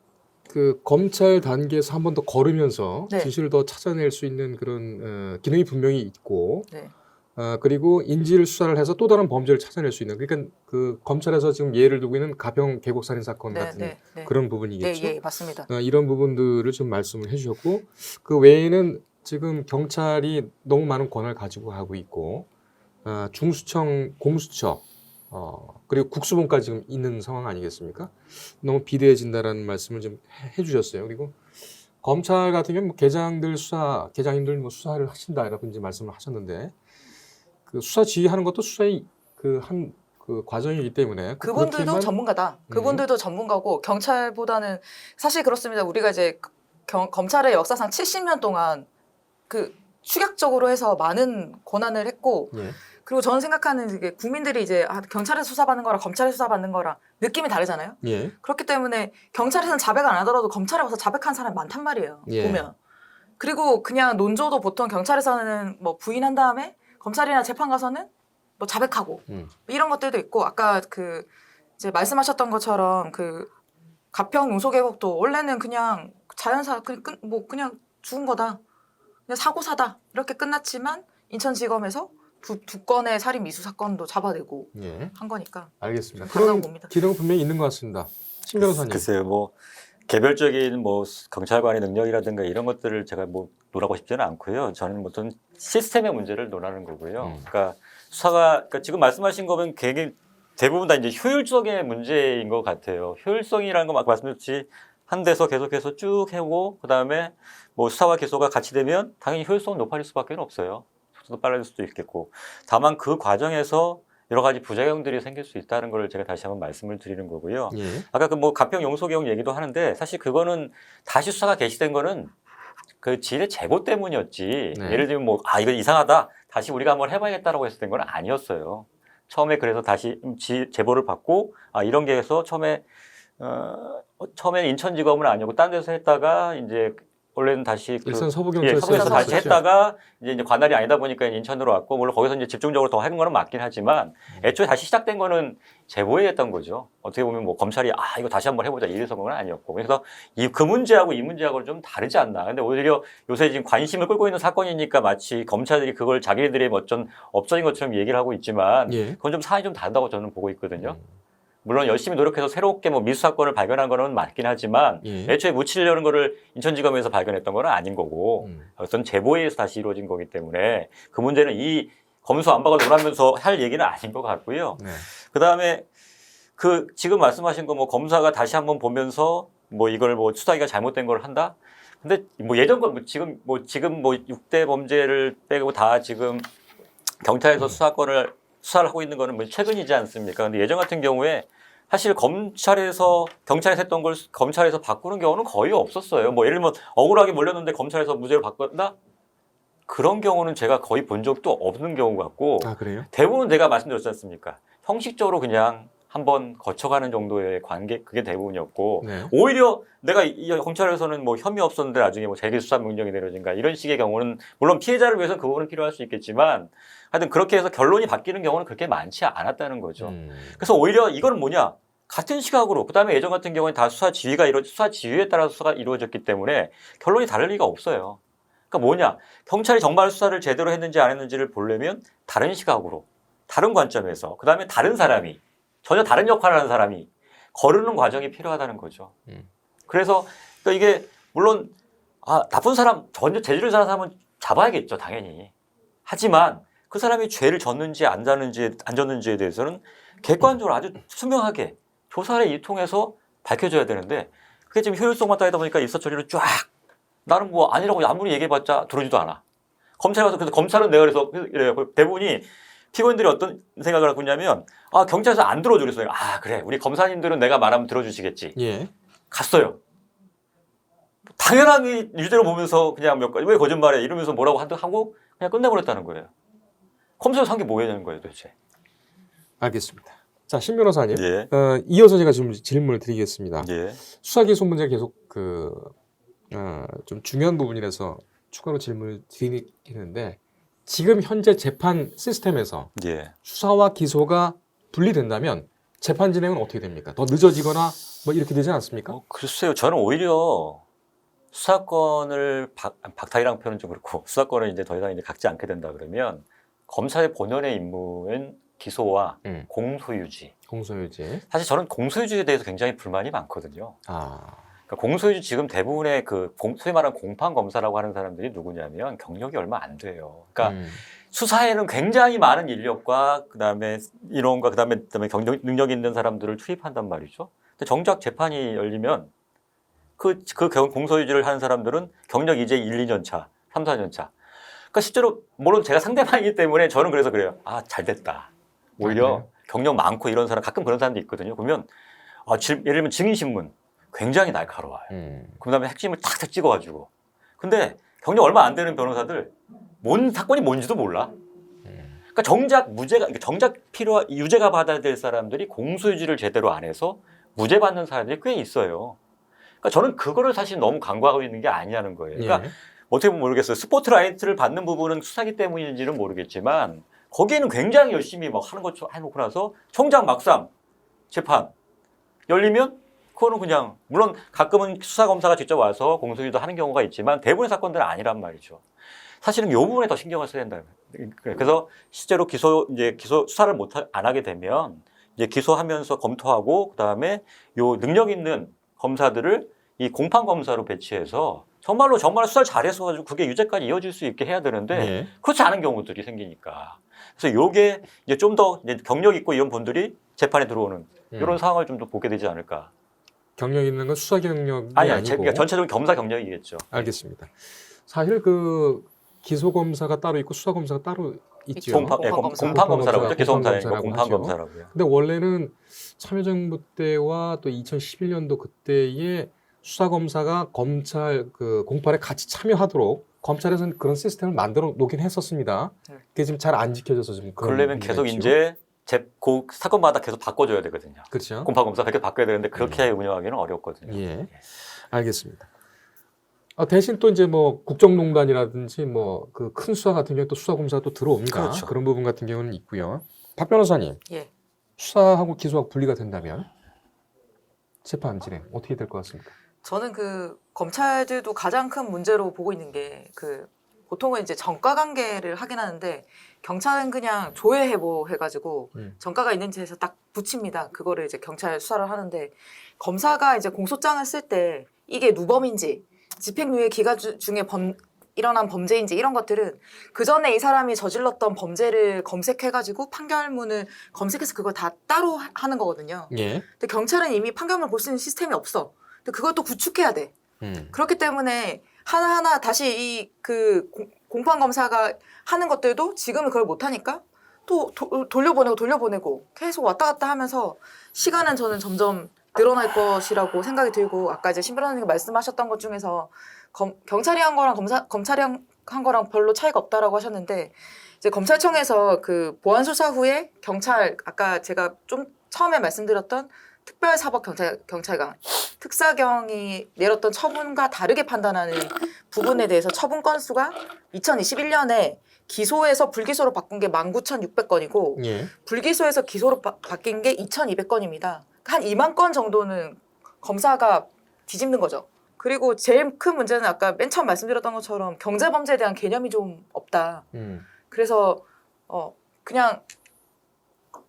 Speaker 1: 그 검찰 단계에서 한 번 더 걸으면서
Speaker 2: 네.
Speaker 1: 진실을 더 찾아낼 수 있는 그런 기능이 분명히 있고,
Speaker 2: 네.
Speaker 1: 그리고 인지를 수사를 해서 또 다른 범죄를 찾아낼 수 있는. 그러니까 그 검찰에서 지금 예를 두고 있는 가평 계곡살인 사건 같은
Speaker 2: 네.
Speaker 1: 그런 부분이겠죠.
Speaker 2: 예, 맞습니다.
Speaker 1: 이런 부분들을 좀 말씀을 해주셨고, 그 외에는 지금 경찰이 너무 많은 권한을 가지고 하고 있고, 중수청, 공수처, 그리고 국수본까지 지금 있는 상황 아니겠습니까? 너무 비대해진다라는 말씀을 좀 해주셨어요. 그리고 검찰 같은 경우는 뭐 계장님들 뭐 수사를 하신다라고 이제 말씀을 하셨는데, 그 수사 지휘하는 것도 수사의 그 과정이기 때문에
Speaker 2: 그분들도 전문가다. 그분들도 전문가고 경찰보다는 사실 그렇습니다. 우리가 이제 검찰의 역사상 70년 동안 그 축약적으로 해서 많은 권한을 했고
Speaker 1: 예.
Speaker 2: 그리고 저는 생각하는 게 국민들이 이제 경찰에서 수사받는 거랑 검찰에서 수사받는 거랑 느낌이 다르잖아요.
Speaker 1: 예.
Speaker 2: 그렇기 때문에 경찰에서는 자백 안 하더라도 검찰에 와서 자백한 사람이 많단 말이에요.
Speaker 1: 예.
Speaker 2: 보면. 그리고 그냥 논조도 보통 경찰에서는 뭐 부인한 다음에 검찰이나 재판 가서는 뭐 자백하고 이런 것들도 있고 아까 그 이제 말씀하셨던 것처럼 그 가평 용소계곡도 원래는 그냥 자연사 뭐 그냥 죽은 거다. 그냥 사고사다. 이렇게 끝났지만 인천지검에서 두 건의 살인 미수 사건도 잡아내고
Speaker 1: 예.
Speaker 2: 한 거니까.
Speaker 1: 알겠습니다.
Speaker 2: 다르다고
Speaker 1: 그런
Speaker 2: 봅니다.
Speaker 1: 기능은 분명히 있는 것 같습니다. 신 변호사님.
Speaker 3: 글쎄요, 뭐 개별적인 뭐 경찰관의 능력이라든가 이런 것들을 제가 뭐 논하고 싶지는 않고요. 저는 어떤 시스템의 문제를 논하는 거고요. 그러니까 그러니까 지금 말씀하신 거면 대부분 다 이제 효율적인 문제인 것 같아요. 효율성이라는 거 막 말씀드렸지 한 데서 계속해서 쭉 해오고 그다음에 뭐 수사와 기소가 같이 되면 당연히 효율성은 높아질 수밖에 없어요. 속도도 빨라질 수도 있겠고. 다만 그 과정에서 여러 가지 부작용들이 생길 수 있다는 걸 제가 다시 한번 말씀을 드리는 거고요.
Speaker 1: 예.
Speaker 3: 아까 그 뭐 간평 용소경 얘기도 하는데 사실 그거는 다시 수사가 개시된 거는 그 질의 제보 때문이었지.
Speaker 1: 네.
Speaker 3: 예를 들면 뭐 이거 이상하다. 다시 우리가 한번 해봐야겠다라고 했을 건 아니었어요. 처음에 그래서 다시 제보를 받고 이런 게 해서 처음에 인천지검은 아니고 딴 데서 했다가 이제 원래는 다시
Speaker 1: 일선
Speaker 3: 예,
Speaker 1: 서부경찰서에서
Speaker 3: 서울에서 다시
Speaker 1: 했었죠.
Speaker 3: 했다가 이제 관할이 아니다 보니까 인천으로 왔고 물론 거기서 이제 집중적으로 더 한 거는 맞긴 하지만 애초에 다시 시작된 거는 제보에 했던 거죠. 어떻게 보면 뭐 검찰이 이거 다시 한번 해보자 이래서 그건 아니었고 그래서 그 문제하고 이 문제하고는 좀 다르지 않나. 근데 오히려 요새 지금 관심을 끌고 있는 사건이니까 마치 검찰들이 그걸 자기들의 어쩐 업적인 것처럼 얘기를 하고 있지만
Speaker 1: 예.
Speaker 3: 그건 좀 사안이 좀 다르다고 저는 보고 있거든요. 물론 열심히 노력해서 새롭게 뭐 미수 사건을 발견한 거는 맞긴 하지만
Speaker 1: 예.
Speaker 3: 애초에 묻히려는 거를 인천지검에서 발견했던 건 아닌 거고 어떤 제보에 의해서 다시 이루어진 거기 때문에 그 문제는 이 검수 안박을 논하면서 할 얘기는 아닌 것 같고요.
Speaker 1: 네.
Speaker 3: 그다음에 그 지금 말씀하신 거 뭐 검사가 다시 한번 보면서 뭐 이걸 뭐 수사기가 잘못된 걸 한다. 근데 뭐 예전 거 지금 6대 범죄를 빼고 다 지금 경찰에서 수사를 하고 있는 거는 뭐 최근이지 않습니까? 근데 예전 같은 경우에 사실 경찰에서 했던 걸 검찰에서 바꾸는 경우는 거의 없었어요. 뭐 예를 들면 억울하게 몰렸는데 검찰에서 무죄로 바꿨다? 그런 경우는 제가 거의 본 적도 없는 경우 같고
Speaker 1: 그래요?
Speaker 3: 대부분 내가 말씀드렸지 않습니까? 형식적으로 그냥 한번 거쳐가는 정도의 관계 그게 대부분이었고
Speaker 1: 네.
Speaker 3: 오히려 내가 이 경찰에서는 뭐 혐의 없었는데 나중에 뭐 재개 수사 명령이 내려진가 이런 식의 경우는 물론 피해자를 위해서는 그 부분은 필요할 수 있겠지만 하여튼 그렇게 해서 결론이 바뀌는 경우는 그렇게 많지 않았다는 거죠. 그래서 오히려 이거는 뭐냐? 같은 시각으로 그다음에 예전 같은 경우는 다 수사 지휘에 따라서 수사가 이루어졌기 때문에 결론이 다를 리가 없어요. 그러니까 뭐냐? 경찰이 정말 수사를 제대로 했는지 안 했는지를 보려면 다른 시각으로, 다른 관점에서, 그다음에 다른 사람이 전혀 다른 역할을 하는 사람이 거르는 과정이 필요하다는 거죠. 그래서 그러니까 이게 물론 나쁜 사람, 전혀 죄를 지은 사람은 잡아야겠죠, 당연히. 하지만 그 사람이 죄를 졌는지 안 졌는지에 대해서는 객관적으로 아주 투명하게 조사를 통해서 밝혀줘야 되는데 그게 지금 효율성만 따지다 보니까 일사 처리를 쫙 나는 뭐 아니라고 아무리 얘기해봤자 들어주지도 않아. 검찰 가서 그래서 검찰은 내가 그래서 이래요. 대부분이 피고인들이 어떤 생각을 하고 있냐면 경찰에서 안 들어줘 그랬어요. 그래 우리 검사님들은 내가 말하면 들어주시겠지.
Speaker 1: 예.
Speaker 3: 갔어요. 당연하게 유죄로 보면서 그냥 몇 가지 왜 거짓말해 이러면서 뭐라고 하고 그냥 끝내버렸다는 거예요. 검사에서 한 게 뭐냐는 거예요 도대체.
Speaker 1: 알겠습니다. 자, 신 변호사님.
Speaker 3: 예.
Speaker 1: 이어서 제가 지금 질문을 드리겠습니다.
Speaker 3: 예.
Speaker 1: 수사 기소 문제 계속 좀 중요한 부분이라서 추가로 질문을 드리는데 지금 현재 재판 시스템에서
Speaker 3: 예.
Speaker 1: 수사와 기소가 분리된다면 재판 진행은 어떻게 됩니까? 더 늦어지거나 뭐 이렇게 되지 않습니까?
Speaker 3: 글쎄요. 저는 오히려 수사권을 박탈이라는 표현은 좀 그렇고 수사권을 이제 더 이상 이제 갖지 않게 된다 그러면 검찰의 본연의 임무는 기소와 공소유지.
Speaker 1: 공소유지.
Speaker 3: 사실 저는 공소유지에 대해서 굉장히 불만이 많거든요. 그러니까 공소유지 지금 대부분의 소위 말하는 공판 검사라고 하는 사람들이 누구냐면 경력이 얼마 안 돼요. 그러니까 수사에는 굉장히 많은 인력과 그다음에 이론과 그다음에 능력 있는 사람들을 투입한단 말이죠. 근데 정작 재판이 열리면 그 공소유지를 하는 사람들은 경력 이제 1, 2년 차, 3, 4년 차. 그러니까 실제로 물론 제가 상대방이기 때문에 저는 그래서 그래요. 잘 됐다. 오히려 경력 많고 이런 사람 가끔 그런 사람도 있거든요. 그러면 예를 들면 증인신문 굉장히 날카로워요. 그다음에 핵심을 탁탁 찍어가지고. 근데 경력 얼마 안 되는 변호사들 사건이 뭔지도 몰라. 그러니까 정작 유죄가 받아야 될 사람들이 공소유지를 제대로 안 해서 무죄 받는 사람들이 꽤 있어요. 그러니까 저는 그거를 사실 너무 간과하고 있는 게 아니냐는 거예요. 그러니까 어떻게 보면 모르겠어요. 스포트라이트를 받는 부분은 수사기 때문인지는 모르겠지만 거기에는 굉장히 열심히 막 하는 것처럼 해놓고 나서 총장 막상 재판 열리면 그거는 그냥 물론 가끔은 수사검사가 직접 와서 공소유지도 하는 경우가 있지만 대부분의 사건들은 아니란 말이죠. 사실은 이 부분에 더 신경을 써야 된다. 그래서 실제로 수사를 안 하게 되면 이제 기소하면서 검토하고 그다음에 요 능력 있는 검사들을 이 공판 검사로 배치해서 정말 수사를 잘해서 가지고 그게 유죄까지 이어질 수 있게 해야 되는데 그렇지 않은 경우들이 생기니까. 그래서 요게 이제 좀 더 경력 있고 이런 분들이 재판에 들어오는 이런 상황을 좀 더 보게 되지 않을까.
Speaker 1: 경력 있는 건 수사 경력이
Speaker 3: 아니고
Speaker 1: 그러니까
Speaker 3: 전체적인 검사 경력이겠죠.
Speaker 1: 알겠습니다. 사실 기소 검사가 따로 있고 수사 검사가 따로 있죠.
Speaker 3: 공판 검사라고 하죠. 기소 검사는
Speaker 1: 공판
Speaker 3: 공판
Speaker 1: 검사라고
Speaker 3: 검사라고요.
Speaker 1: 근데 원래는 참여정부 때와 또 2011년도 그때의 수사 검사가 검찰 그 공판에 같이 참여하도록 검찰에서는 그런 시스템을 만들어 놓긴 했었습니다.
Speaker 2: 네.
Speaker 1: 그게 지금 잘 안 지켜져서 지금 그런
Speaker 3: 그러려면
Speaker 1: 문제가
Speaker 3: 계속
Speaker 1: 있죠.
Speaker 3: 이제 사건마다 계속 바꿔줘야 되거든요.
Speaker 1: 그렇죠.
Speaker 3: 공판 검사 계속 바꿔야 되는데 그렇게 운영하기는 어렵거든요.
Speaker 1: 예, 알겠습니다. 대신 또 이제 뭐 국정농단이라든지 뭐 그 큰 수사 같은 경우 또 수사 검사가 또 들어옵니다.
Speaker 3: 그렇죠.
Speaker 1: 그런 부분 같은 경우는 있고요. 박 변호사님,
Speaker 2: 예.
Speaker 1: 수사하고 기소하고 분리가 된다면 재판 진행 어떻게 될 것 같습니까?
Speaker 2: 저는 그 검찰들도 가장 큰 문제로 보고 있는 게 그 보통은 이제 전과 관계를 하긴 하는데 경찰은 그냥 조회 해보 해가지고 전과가 있는지 해서 딱 붙입니다. 그거를 이제 경찰 수사를 하는데 검사가 이제 공소장을 쓸 때 이게 누범인지 집행유예 기간 중에 일어난 범죄인지 이런 것들은 그 전에 이 사람이 저질렀던 범죄를 검색해가지고 판결문을 검색해서 그걸 다 따로 하는 거거든요.
Speaker 1: 예.
Speaker 2: 근데 경찰은 이미 판결문을 볼 수 있는 시스템이 없어. 근데 그걸 또 구축해야 돼. 그렇기 때문에 하나하나 다시 이 그 공판 검사가 하는 것들도 지금은 그걸 못 하니까 또 돌려보내고 계속 왔다 갔다 하면서 시간은 저는 점점 늘어날 것이라고 생각이 들고 아까 이제 신 변호사님이 말씀하셨던 것 중에서 경찰이 한 거랑 검찰이 한 거랑 별로 차이가 없다라고 하셨는데 이제 검찰청에서 그 보안 수사 후에 경찰 아까 제가 좀 처음에 말씀드렸던 특별사법경찰관 특사경이 내렸던 처분과 다르게 판단하는 부분에 대해서 처분 건수가 2021년에 기소에서 불기소로 바꾼 게 19,600건이고
Speaker 1: 예.
Speaker 2: 불기소에서 기소로 바뀐 게 2,200건입니다. 한 2만 건 정도는 검사가 뒤집는 거죠. 그리고 제일 큰 문제는 아까 맨 처음 말씀드렸던 것처럼 경제범죄에 대한 개념이 좀 없다. 그래서 그냥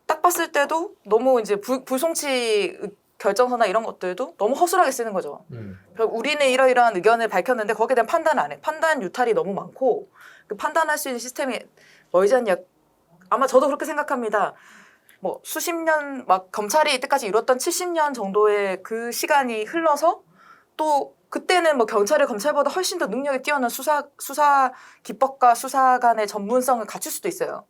Speaker 2: 딱 봤을 때도 너무 이제 불송치 결정서나 이런 것들도 너무 허술하게 쓰는 거죠. 우리는 이러이러한 의견을 밝혔는데 거기에 대한 판단 안 해. 판단 유탈이 너무 많고 그 판단할 수 있는 시스템이 멀지 않냐. 아마 저도 그렇게 생각합니다. 뭐 수십 년 막 검찰이 이때까지 이뤘던 70년 정도의 그 시간이 흘러서 또 그때는 뭐 경찰이 검찰보다 훨씬 더 능력이 뛰어난 수사 기법과 수사관의 전문성을 갖출 수도 있어요.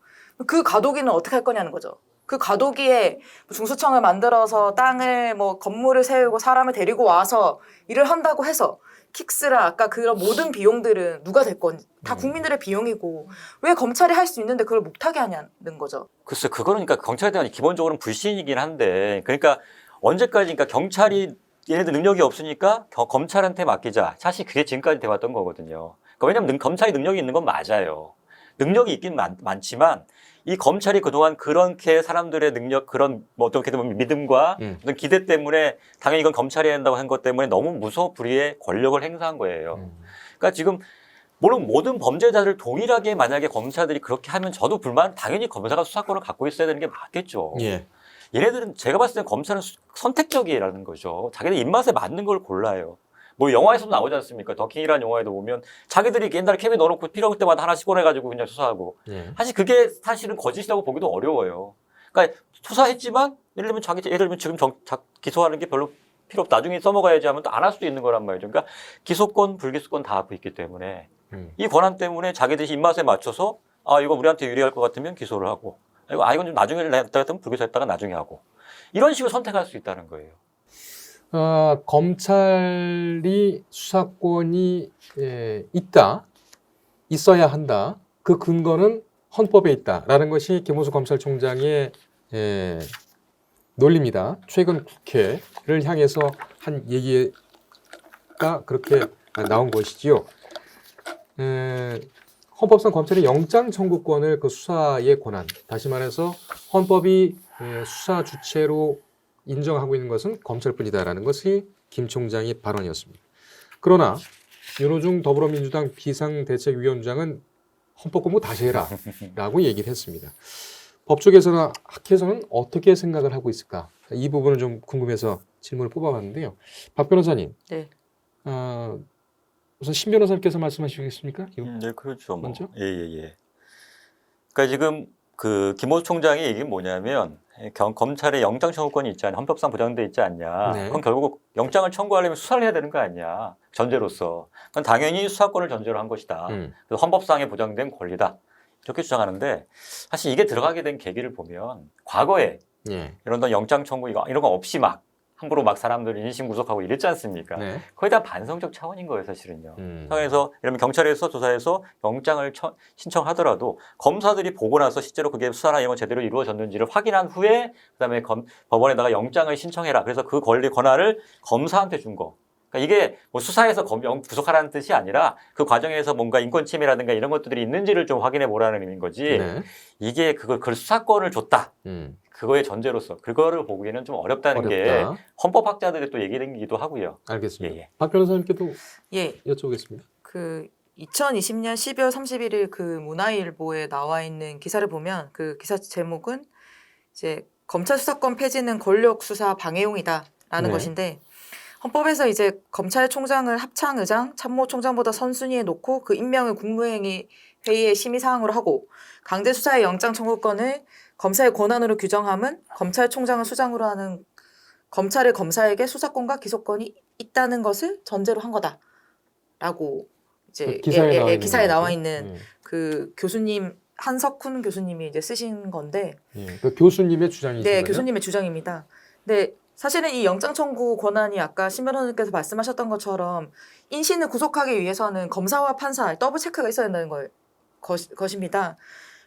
Speaker 2: 그 과도기는 어떻게 할 거냐는 거죠. 그 과도기에 중수청을 만들어서 땅을 뭐 건물을 세우고 사람을 데리고 와서 일을 한다고 해서 킥스라 아까 그런 모든 비용들은 누가 될 건지 다 국민들의 비용이고 왜 검찰이 할 수 있는데 그걸 못하게 하냐는 거죠.
Speaker 3: 글쎄 그거는 그러니까 경찰에 대한 기본적으로는 불신이긴 한데 그러니까 언제까지 그러니까 경찰이 얘네들 능력이 없으니까 검찰한테 맡기자. 사실 그게 지금까지 돼왔던 거거든요. 그러니까 왜냐하면 검찰이 능력이 있는 건 맞아요. 능력이 있긴 많지만 이 검찰이 그동안 그렇게 사람들의 능력 그런 뭐 어떻게 보면 믿음과 어떤 기대 때문에 당연히 이건 검찰이 해야 한다고 한 것 때문에 너무 무소불위의 권력을 행사한 거예요. 그러니까 지금 물론 모든 범죄자들 동일하게 만약에 검사들이 그렇게 하면 저도 불만 당연히 검사가 수사권을 갖고 있어야 되는 게 맞겠죠.
Speaker 1: 예.
Speaker 3: 얘네들은 제가 봤을 때 검사는 선택적이라는 거죠. 자기들 입맛에 맞는 걸 골라요. 뭐 영화에서도 나오지 않습니까? 더킹이라는 영화에도 보면 자기들이 옛날에 캡에 넣어놓고 필요할 때마다 하나씩 꺼내가지고 그냥 수사하고 사실 그게 사실은 거짓이라고 보기도 어려워요. 그러니까 수사했지만 예를 들면 지금 기소하는 게 별로 필요 없다. 나중에 써먹어야지 하면 또 안 할 수도 있는 거란 말이죠. 그러니까 기소권, 불기소권 다 갖고 있기 때문에 이 권한 때문에 자기들이 입맛에 맞춰서 이거 우리한테 유리할 것 같으면 기소를 하고 이건 좀 나중에 냈다 같으면 불기소했다가 나중에 하고 이런 식으로 선택할 수 있다는 거예요.
Speaker 1: 검찰이 수사권이 있어야 한다. 그 근거는 헌법에 있다라는 것이 김호수 검찰총장의 논리입니다. 최근 국회를 향해서 한 얘기가 그렇게 나온 것이지요. 헌법상 검찰의 영장 청구권을 그 수사의 권한, 다시 말해서 헌법이 수사 주체로 인정하고 있는 것은 검찰뿐이다라는 것이 김 총장의 발언이었습니다. 그러나 윤호중 더불어민주당 비상대책위원장은 헌법 공부 다시 해라라고 얘기를 했습니다. 법조계에서나 학회에서는 어떻게 생각을 하고 있을까? 이 부분을 좀 궁금해서 질문을 뽑아봤는데요. 박 변호사님,
Speaker 2: 네.
Speaker 1: 우선 신 변호사님께서 말씀하시겠습니까?
Speaker 3: 네, 그렇죠.
Speaker 1: 먼저?
Speaker 3: 예. 그러니까 지금 그 김호수 총장의 얘기는 뭐냐면 검찰의 영장 청구권이 있지 않냐, 헌법상 보장돼 있지 않냐.
Speaker 1: 네.
Speaker 3: 그럼 결국 영장을 청구하려면 수사를 해야 되는 거 아니냐, 전제로서. 그건 당연히 수사권을 전제로 한 것이다. 그래서 헌법상에 보장된 권리다. 이렇게 주장하는데 사실 이게 들어가게 된 계기를 보면 과거에
Speaker 1: 예.
Speaker 3: 이런 영장 청구 이런 거 없이 막 함부로 막 사람들 인신 구속하고 이랬지 않습니까?
Speaker 1: 네.
Speaker 3: 거의 다 반성적 차원인 거예요, 사실은요.
Speaker 1: 음.
Speaker 3: 상황에서 이러면 경찰에서 조사해서 영장을 신청하더라도 검사들이 보고 나서 실제로 그게 수사나 이런 건 제대로 이루어졌는지를 확인한 후에 그다음에 법원에다가 영장을 신청해라. 그래서 그 권한을 검사한테 준 거. 그러니까 이게 뭐 수사에서 구속하라는 뜻이 아니라 그 과정에서 뭔가 인권 침해라든가 이런 것들이 있는지를 좀 확인해 보라는 의미인 거지.
Speaker 1: 네.
Speaker 3: 이게 그걸 수사권을 줬다. 그거의 전제로서 그거를 보기에는 좀 어렵다는 게 헌법학자들의 또 얘기이기도 하고요.
Speaker 1: 알겠습니다.
Speaker 3: 예.
Speaker 1: 박 변호사님께도
Speaker 2: 예.
Speaker 1: 여쭤보겠습니다.
Speaker 2: 그 2020년 12월 31일 그 문화일보에 나와 있는 기사를 보면 그 기사 제목은 이제 검찰 수사권 폐지는 권력 수사 방해용이다라는
Speaker 1: 네.
Speaker 2: 것인데 헌법에서 이제 검찰총장을 합창의장, 참모총장보다 선순위에 놓고 그 임명을 국무회의 회의의 심의 사항으로 하고 강제 수사의 영장 청구권을 검사의 권한으로 규정함은 검찰총장을 수장으로 하는 검찰의 검사에게 수사권과 기소권이 있다는 것을 전제로 한 거다라고 이제 기사에 나와 있는 그 교수님 한석훈 교수님이 이제 쓰신 건데,
Speaker 1: 그 교수님의 주장이신
Speaker 2: 네,
Speaker 1: 거죠?
Speaker 2: 교수님의 주장입니다. 근데 사실은 이 영장 청구 권한이 아까 신 변호사님께서 말씀하셨던 것처럼 인신을 구속하기 위해서는 검사와 판사 더블 체크가 있어야 된다는 것입니다.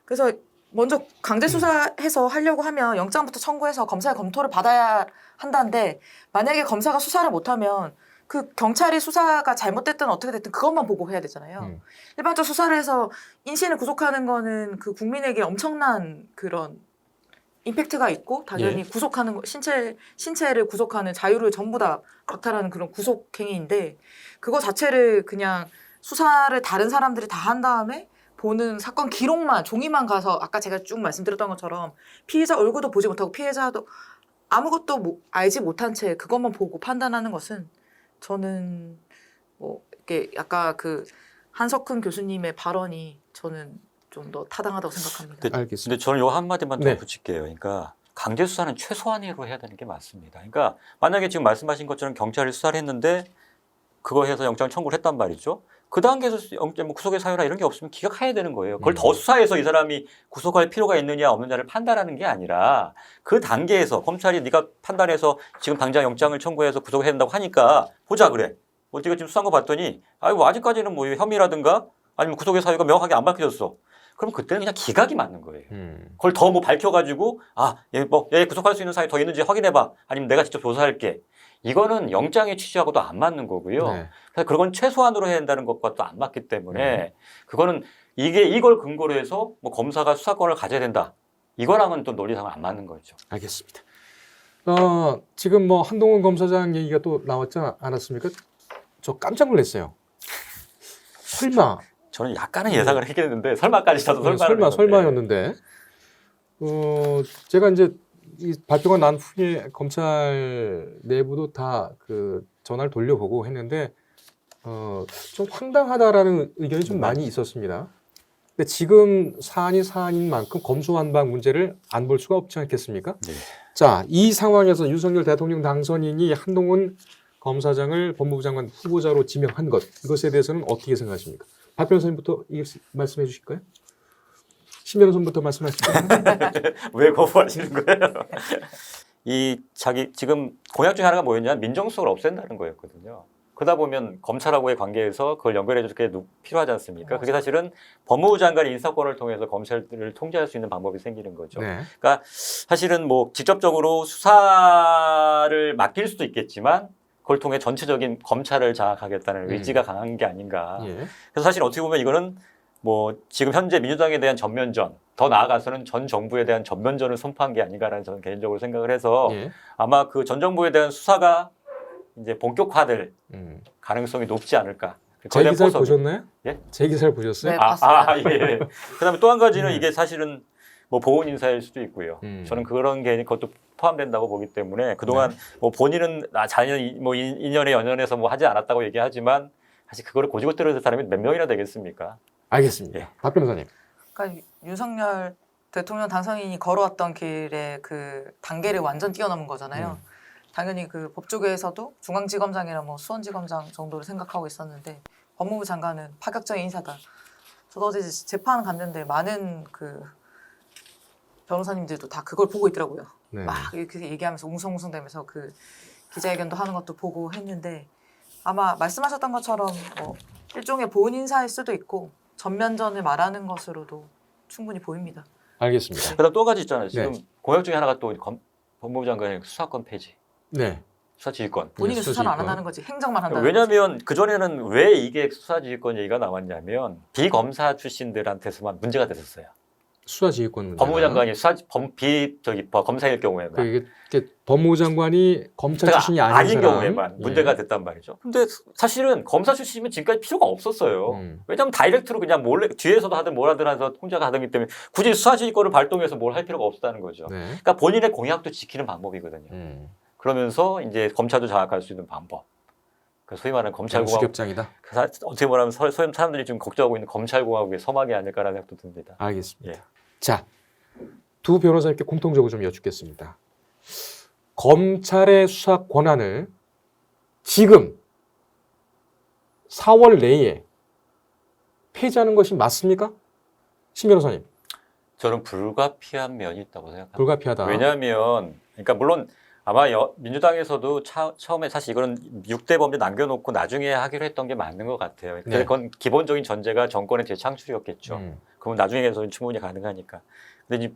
Speaker 2: 그래서 먼저 강제 수사해서 하려고 하면 영장부터 청구해서 검사의 검토를 받아야 한다는데 만약에 검사가 수사를 못하면 그 경찰이 수사가 잘못됐든 어떻게 됐든 그것만 보고 해야 되잖아요. 일반적 수사를 해서 인신을 구속하는 거는 그 국민에게 엄청난 그런 임팩트가 있고 당연히 구속하는 거, 신체를 구속하는 자유를 전부 다 박탈하는 그런 구속 행위인데 그거 자체를 그냥 수사를 다른 사람들이 다 한 다음에 보는 사건 기록만 종이만 가서 아까 제가 쭉 말씀드렸던 것처럼 피해자 얼굴도 보지 못하고 피해자도 아무것도 알지 못한 채 그것만 보고 판단하는 것은 저는 뭐 이렇게 약간 그 한석훈 교수님의 발언이 저는 좀 더 타당하다고 생각합니다.
Speaker 1: 알겠습니다.
Speaker 3: 근데 저는 요 한마디만 더 붙일게요. 그러니까 강제 수사는 최소한으로 해야 되는 게 맞습니다. 그러니까 만약에 지금 말씀하신 것처럼 경찰이 수사를 했는데 그거 해서 영장 청구를 했단 말이죠. 그 단계에서 뭐 구속의 사유나 이런 게 없으면 기각해야 되는 거예요. 그걸 더 수사해서 이 사람이 구속할 필요가 있느냐 없느냐를 판단하는 게 아니라 그 단계에서 검찰이 네가 판단해서 지금 당장 영장을 청구해서 구속해야 된다고 하니까 보자 그래. 뭐 네가 지금 수사한 거 봤더니 뭐 아직까지는 뭐 혐의라든가 아니면 구속의 사유가 명확하게 안 밝혀졌어. 그럼 그때는 그냥 기각이 맞는 거예요. 그걸 더 뭐 밝혀가지고 얘 구속할 수 있는 사유 더 있는지 확인해봐. 아니면 내가 직접 조사할게. 이거는 영장의 취지하고도 안 맞는 거고요.
Speaker 1: 네.
Speaker 3: 그래서 그건 최소한으로 해야 된다는 것과 또 안 맞기 때문에 그거는 이걸 근거로 해서 뭐 검사가 수사권을 가져야 된다. 이거랑은 또 논리상은 안 맞는 거죠.
Speaker 1: 알겠습니다. 지금 뭐 한동훈 검사장 얘기가 또 나왔지 않았습니까? 저 깜짝 놀랐어요. 설마.
Speaker 3: 저는 약간은 예상을 했겠는데 설마까지 저도
Speaker 1: 설마였는데. 제가 이제 이 발표가 난 후에 검찰 내부도 다 그 전화를 돌려보고 했는데 좀 황당하다라는 의견이 좀 많이 있었습니다. 근데 지금 사안이 사안인 만큼 검수완박 문제를 안 볼 수가 없지 않겠습니까?
Speaker 3: 네.
Speaker 1: 자, 이 상황에서 윤석열 대통령 당선인이 한동훈 검사장을 법무부 장관 후보자로 지명한 것, 이것에 대해서는 어떻게 생각하십니까? 박 변호사님부터 말씀해 주실까요? 신 변호사님부터 말씀하실까요?
Speaker 3: 왜 거부하시는 거예요? 지금 공약 중에 하나가 뭐였냐? 민정수석을 없앤다는 거였거든요. 그러다 보면 검찰하고의 관계에서 그걸 연결해 줄 게 필요하지 않습니까? 그게 사실은 법무부 장관의 인사권을 통해서 검찰들을 통제할 수 있는 방법이 생기는 거죠.
Speaker 1: 네.
Speaker 3: 그러니까 사실은 뭐 직접적으로 수사를 맡길 수도 있겠지만 그걸 통해 전체적인 검찰을 장악하겠다는 의지가 강한 게 아닌가. 그래서 사실 어떻게 보면 이거는 뭐 지금 현재 민주당에 대한 전면전, 더 나아가서는 전 정부에 대한 전면전을 선포한 게 아닌가라는 저는 개인적으로 생각을 해서 아마 그 전 정부에 대한 수사가 이제 본격화될 가능성이 높지 않을까.
Speaker 1: 제 기사를 보셨나요?
Speaker 3: 예?
Speaker 1: 제 기사를 보셨어요?
Speaker 2: 네, 봤어요.
Speaker 3: 예. 그다음에 또 한 가지는 이게 사실은 뭐 보훈 인사일 수도 있고요. 저는 그런 게 그것도 포함된다고 보기 때문에 그동안 뭐 본인은 자연 뭐 인연에 연연해서 뭐 하지 않았다고 얘기하지만 사실 그거를 고지고 들어줄 사람이 몇 명이나 되겠습니까?
Speaker 1: 알겠습니다. 박 변호사님.
Speaker 2: 그러니까 윤석열 대통령 당선인이 걸어왔던 길에 그 단계를 완전 뛰어넘은 거잖아요. 당연히 그 법조계에서도 중앙지검장이나 뭐 수원지검장 정도로 생각하고 있었는데 법무부 장관은 파격적인 인사다. 저도 어제 재판 갔는데 많은 그 변호사님들도 다 그걸 보고 있더라고요.
Speaker 1: 네.
Speaker 2: 막 이렇게 얘기하면서 웅성웅성대면서 그 기자회견도 하는 것도 보고 했는데 아마 말씀하셨던 것처럼 뭐 일종의 보은 인사일 수도 있고 전면전을 말하는 것으로도 충분히 보입니다.
Speaker 1: 알겠습니다.
Speaker 3: 그다음 또 한 가지 있잖아요. 지금
Speaker 1: 네.
Speaker 3: 공약 중에 하나가 또 법무부 장관의 수사권 폐지,
Speaker 1: 네.
Speaker 3: 수사지휘권.
Speaker 2: 본인이
Speaker 1: 수사지휘권.
Speaker 2: 수사를 안 한다는 거지 행정만 한다는 거지.
Speaker 3: 왜냐하면 그 전에는 왜 이게 수사지휘권 얘기가 나왔냐면 비검사 출신들한테서만 문제가 됐었어요.
Speaker 1: 수사지휘권 문제.
Speaker 3: 법무부 장관이 검사일 경우에만.
Speaker 1: 이게 법무부 장관이 검찰 출신이 아닌 사람.
Speaker 3: 경우에만
Speaker 1: 예.
Speaker 3: 문제가 됐단 말이죠. 근데 사실은 검사 출신이면 지금까지 필요가 없었어요.
Speaker 1: 음.
Speaker 3: 왜냐하면 다이렉트로 그냥 몰래 뒤에서도 하든 뭘 하든 해서 혼자가 하기 때문에 굳이 수사지휘권을 발동해서 뭘 할 필요가 없었다는 거죠.
Speaker 1: 네.
Speaker 3: 그러니까 본인의 공약도 지키는 방법이거든요. 그러면서 이제 검찰도 장악할 수 있는 방법. 그 소위 말하는 검찰공화국.
Speaker 1: 수ገብ장이다.
Speaker 3: 어떻게 말하면 사람들이 지금 걱정하고 있는 검찰공화국의 서막이 아닐까라는 생각도 듭니다.
Speaker 1: 알겠습니다.
Speaker 3: 예.
Speaker 1: 자, 두 변호사님께 공통적으로 좀 여쭙겠습니다. 검찰의 수사 권한을 지금 4월 내에 폐지하는 것이 맞습니까? 신 변호사님,
Speaker 3: 저는 불가피한 면이 있다고 생각합니다.
Speaker 1: 불가피하다.
Speaker 3: 왜냐하면, 그러니까 물론 아마 민주당에서도 처음에 사실 이거는 6대 범죄 남겨놓고 나중에 하기로 했던 게 맞는 것 같아요. 근데
Speaker 1: 네.
Speaker 3: 그건 기본적인 전제가 정권의 재창출이었겠죠.
Speaker 1: 음.
Speaker 3: 그럼 나중에서는 충분히 가능하니까. 근데 이제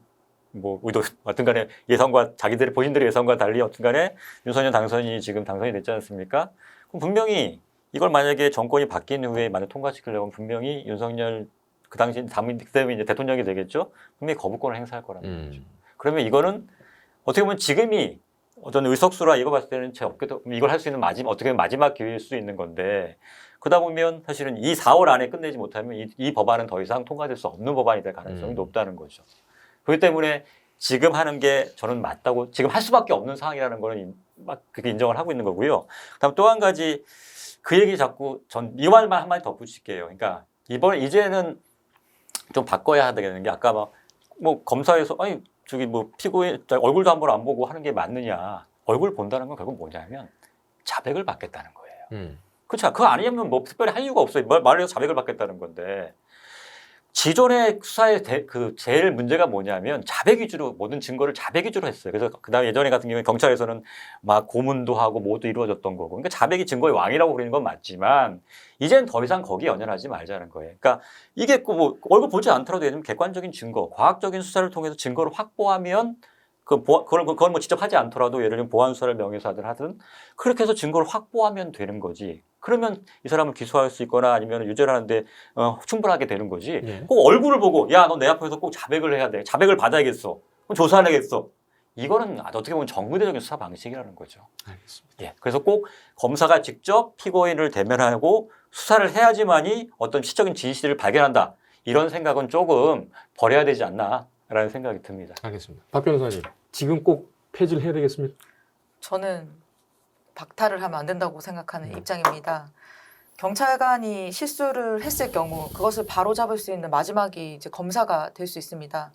Speaker 3: 뭐 의도 어떤 간에 예상과 자기들의 본인들의 예상과 달리 어떤 간에 윤석열 당선이 지금 당선이 됐지 않습니까? 그럼 분명히 이걸 만약에 정권이 바뀐 후에 만약 통과시키려면 분명히 윤석열 그 당시 그다음에 이제 대통령이 되겠죠. 분명히 거부권을 행사할 거란 말이죠. 그러면 이거는 어떻게 보면 지금이 어떤 의석수라 이거 봤을 때는 제 업계도 이걸 할 수 있는 어떻게 보면 마지막 기회일 수도 있는 건데 그러다 보면 사실은 이 4월 안에 끝내지 못하면 이 법안은 더 이상 통과될 수 없는 법안이 될 가능성이 높다는 거죠. 그렇기 때문에 지금 하는 게 저는 맞다고 지금 할 수밖에 없는 상황이라는 거는 막 그렇게 인정을 하고 있는 거고요. 그다음 또 한 가지 그 얘기 자꾸 전 이 말만 한마디 덧붙일게요. 그러니까 이제는 좀 바꿔야 되는 게 아까 뭐 검사에서 아니 저기 뭐 피고인 얼굴도 한 번 안 보고 하는 게 맞느냐. 얼굴 본다는 건 결국 뭐냐면 자백을 받겠다는 거예요. 그렇죠. 그거 아니면 뭐 특별히 할 이유가 없어요. 말을 해서 자백을 받겠다는 건데 기존의 수사의 제일 문제가 뭐냐면 자백 위주로 모든 증거를 자백 위주로 했어요. 그래서 그다음 예전에 같은 경우에 경찰에서는 막 고문도 하고 모두 이루어졌던 거고. 그러니까 자백이 증거의 왕이라고 부르는 건 맞지만 이제는 더 이상 거기에 연연하지 말자는 거예요. 그러니까 이게 뭐 얼굴 보지 않더라도 예를 들면 객관적인 증거, 과학적인 수사를 통해서 증거를 확보하면 그걸 뭐 직접 하지 않더라도 예를 들면 보안 수사를 명예훼손 하든 하든 그렇게 해서 증거를 확보하면 되는 거지. 그러면 이 사람을 기소할 수 있거나 아니면 유죄를 하는데 충분하게 되는 거지.
Speaker 1: 예.
Speaker 3: 꼭 얼굴을 보고 야, 너 내 앞에서 꼭 자백을 해야 돼. 자백을 받아야겠어. 그럼 조사하겠어. 이거는 어떻게 보면 정무대적인 수사 방식이라는 거죠.
Speaker 1: 알겠습니다.
Speaker 3: 예. 그래서 꼭 검사가 직접 피고인을 대면하고 수사를 해야지만이 어떤 시적인 진실을 발견한다. 이런 생각은 조금 버려야 되지 않나라는 생각이 듭니다.
Speaker 1: 알겠습니다. 박 변호사님, 지금 꼭 폐지를 해야 되겠습니까?
Speaker 2: 저는 박탈을 하면 안 된다고 생각하는 입장입니다. 경찰관이 실수를 했을 경우 그것을 바로잡을 수 있는 마지막이 이제 검사가 될 수 있습니다.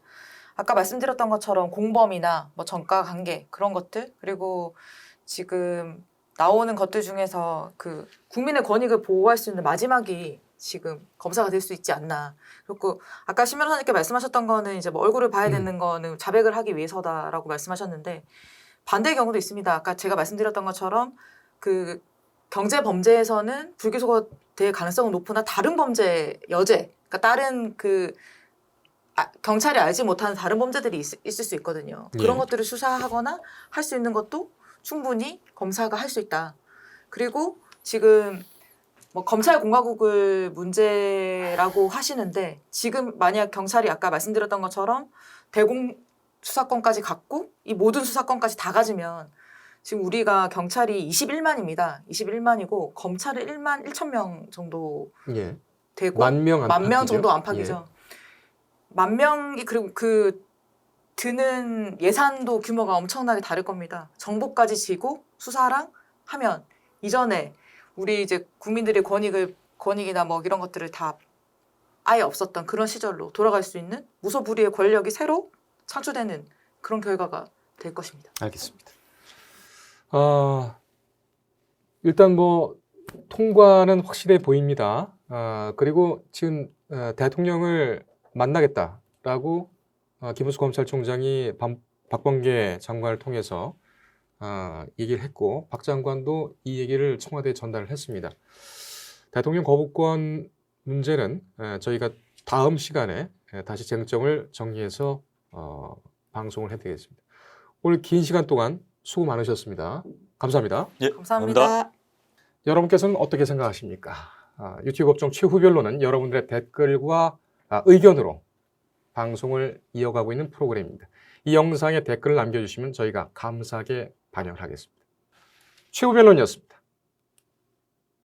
Speaker 2: 아까 말씀드렸던 것처럼 공범이나 뭐 전과 관계 그런 것들 그리고 지금 나오는 것들 중에서 그 국민의 권익을 보호할 수 있는 마지막이 지금 검사가 될 수 있지 않나. 그리고 아까 신 변호사님께 말씀하셨던 거는 이제 뭐 얼굴을 봐야 되는 거는 자백을 하기 위해서다라고 말씀하셨는데 반대의 경우도 있습니다. 아까 제가 말씀드렸던 것처럼 그 경제 범죄에서는 불기소가 될 가능성은 높으나 다른 범죄 여죄, 그러니까 다른 경찰이 알지 못하는 다른 범죄들이 있을 수 있거든요. 그런
Speaker 1: 예.
Speaker 2: 것들을 수사하거나 할 수 있는 것도 충분히 검사가 할 수 있다. 그리고 지금 뭐 검찰 공화국을 문제라고 하시는데 지금 만약 경찰이 아까 말씀드렸던 것처럼 대공 수사권까지 갖고 이 모든 수사권까지 다 가지면 지금 우리가 경찰이 21만입니다. 21만이고 검찰은 1만 1천 명 정도
Speaker 1: 예.
Speaker 2: 되고
Speaker 1: 만 명 안팎이죠.
Speaker 2: 만 명 정도 안팎이죠. 만 명이 그리고 그 드는 예산도 규모가 엄청나게 다를 겁니다. 정보까지 지고 수사랑 하면 이전에 우리 이제 국민들의 권익이나 뭐 이런 것들을 다 아예 없었던 그런 시절로 돌아갈 수 있는 무소불위의 권력이 새로 창출되는 그런 결과가 될 것입니다.
Speaker 1: 알겠습니다. 일단 뭐 통과는 확실해 보입니다. 그리고 지금 대통령을 만나겠다라고 김은수 검찰총장이 박범계 장관을 통해서 얘기를 했고 박 장관도 이 얘기를 청와대에 전달을 했습니다. 대통령 거부권 문제는 저희가 다음 시간에 다시 쟁점을 정리해서 방송을 해드리겠습니다. 오늘 긴 시간 동안 수고 많으셨습니다. 감사합니다.
Speaker 3: 예,
Speaker 2: 감사합니다.
Speaker 1: 여러분께서는 어떻게 생각하십니까? 유튜브 업종 최후 변론은 여러분들의 댓글과 의견으로 방송을 이어가고 있는 프로그램입니다. 이 영상에 댓글을 남겨주시면 저희가 감사하게 반영을 하겠습니다. 최후 변론이었습니다.